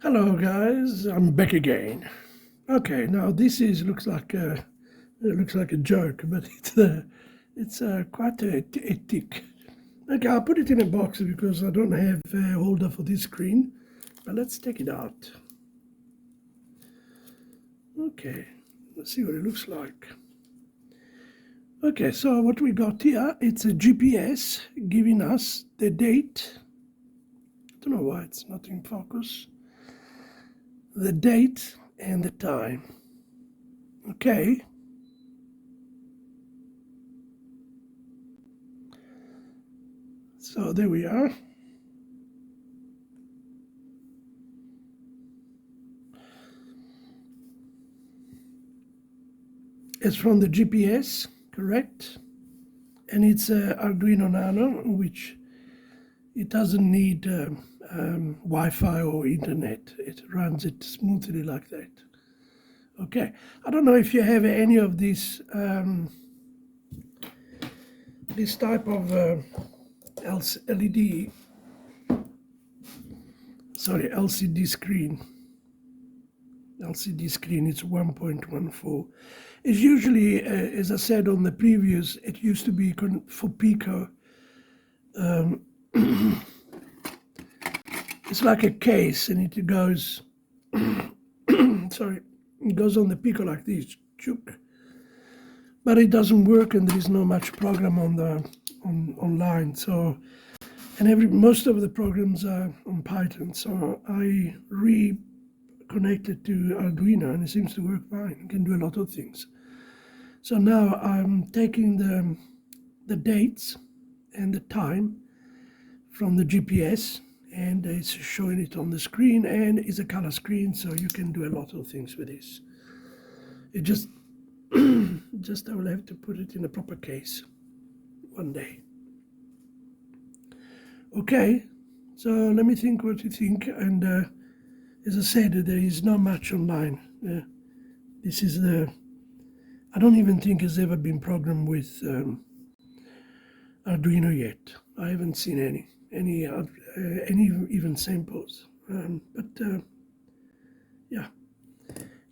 Hello guys, I'm back again. Okay, now this looks like a joke, but it's quite a tick. Okay, I'll put it in a box because I don't have a holder for this screen. But let's take it out. Okay, let's see what it looks like. Okay, so what we got here, it's a GPS giving us the date. I don't know why it's not in focus. The date and the time. Okay. So there we are. It's from the GPS, correct? And it's Arduino Nano, which it doesn't need Wi-Fi or internet. It runs it smoothly like that. Okay, I don't know if you have any of this type of LCD screen. LCD screen, it's 1.14. It's usually, as I said on the previous, it used to be for Pico. It's like a case, and it goes, sorry, it goes on the Pico like this, chook. But it doesn't work, and there is not much program online. So, and most of the programs are on Python. So I reconnected to Arduino, and it seems to work fine. You can do a lot of things. So now I'm taking the dates and the time from the GPS, and it's showing it on the screen, and it's a color screen, so you can do a lot of things with this. It just I will have to put it in a proper case one day. Okay, so let me think what you think. And as I said, there is not much online. This is I don't even think it's ever been programmed with Arduino yet. I haven't seen any even samples. Yeah.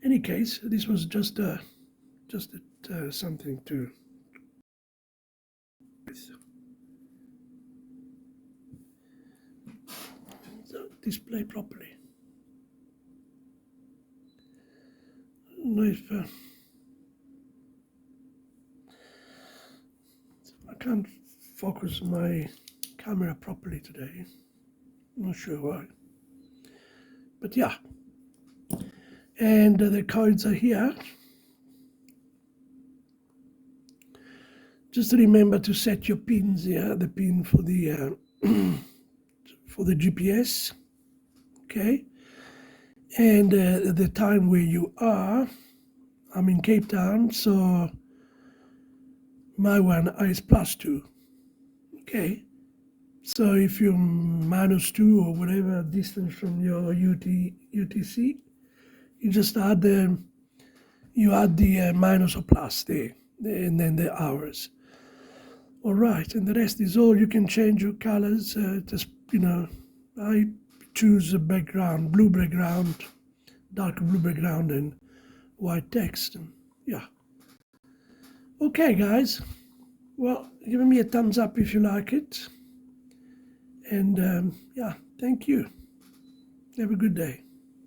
Any case, this was just something to so display properly. I don't know if I can't focus my camera properly today. I'm not sure why, but yeah. And the codes are here. Just remember to set your pins here, the pin for the GPS, okay? And the time where you are. I'm in Cape Town, so my one is +2, okay? So if you're -2 or whatever distance from your UTC, you just add the minus or plus there, and then the hours. All right, and the rest is all. You can change your colors. Just, I choose a background, blue background, dark blue background, and white text. And yeah. Okay, guys. Well, give me a thumbs up if you like it. And yeah, thank you. Have a good day.